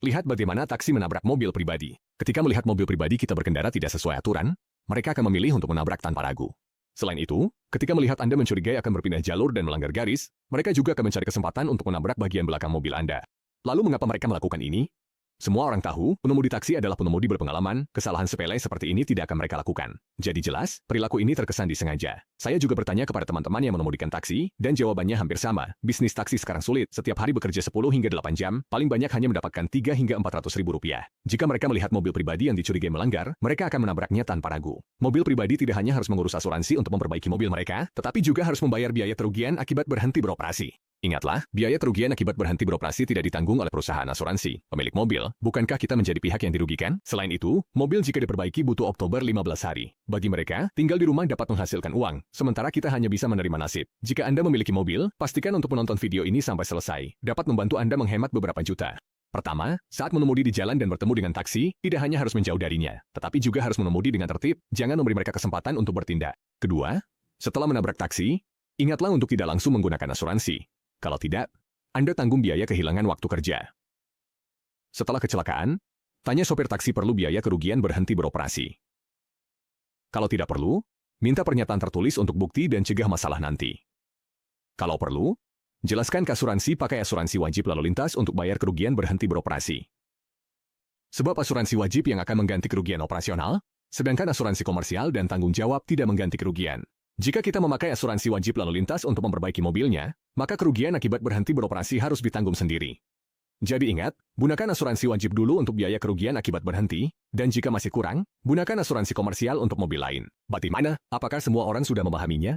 Lihat bagaimana taksi menabrak mobil pribadi. Ketika melihat mobil pribadi kita berkendara tidak sesuai aturan, mereka akan memilih untuk menabrak tanpa ragu. Selain itu, ketika melihat Anda mencurigai akan berpindah jalur dan melanggar garis, mereka juga akan mencari kesempatan untuk menabrak bagian belakang mobil Anda. Lalu mengapa mereka melakukan ini? Semua orang tahu, pengemudi taksi adalah pengemudi berpengalaman, kesalahan sepele seperti ini tidak akan mereka lakukan. Jadi jelas, perilaku ini terkesan disengaja. Saya juga bertanya kepada teman-teman yang mengemudikan taksi, dan jawabannya hampir sama. Bisnis taksi sekarang sulit, setiap hari bekerja 10 hingga 8 jam, paling banyak hanya mendapatkan 3 hingga 400 ribu rupiah. Jika mereka melihat mobil pribadi yang dicurigai melanggar, mereka akan menabraknya tanpa ragu. Mobil pribadi tidak hanya harus mengurus asuransi untuk memperbaiki mobil mereka, tetapi juga harus membayar biaya kerugian akibat berhenti beroperasi. Ingatlah, biaya kerugian akibat berhenti beroperasi tidak ditanggung oleh perusahaan asuransi, pemilik mobil. Bukankah kita menjadi pihak yang dirugikan? Selain itu, mobil jika diperbaiki butuh Oktober 15 hari. Bagi mereka, tinggal di rumah dapat menghasilkan uang, sementara kita hanya bisa menerima nasib. Jika Anda memiliki mobil, pastikan untuk menonton video ini sampai selesai. Dapat membantu Anda menghemat beberapa juta. Pertama, saat mengemudi di jalan dan bertemu dengan taksi, tidak hanya harus menjauh darinya, tetapi juga harus mengemudi dengan tertib, jangan memberi mereka kesempatan untuk bertindak. Kedua, setelah menabrak taksi, ingatlah untuk tidak langsung menggunakan asuransi. Kalau tidak, Anda tanggung biaya kehilangan waktu kerja. Setelah kecelakaan, tanya sopir taksi perlu biaya kerugian berhenti beroperasi. Kalau tidak perlu, minta pernyataan tertulis untuk bukti dan cegah masalah nanti. Kalau perlu, jelaskan ke asuransi pakai asuransi wajib lalu lintas untuk bayar kerugian berhenti beroperasi. Sebab asuransi wajib yang akan mengganti kerugian operasional, sedangkan asuransi komersial dan tanggung jawab tidak mengganti kerugian. Jika kita memakai asuransi wajib lalu lintas untuk memperbaiki mobilnya, maka kerugian akibat berhenti beroperasi harus ditanggung sendiri. Jadi ingat, gunakan asuransi wajib dulu untuk biaya kerugian akibat berhenti, dan jika masih kurang, gunakan asuransi komersial untuk mobil lain. Bagaimana? Apakah semua orang sudah memahaminya?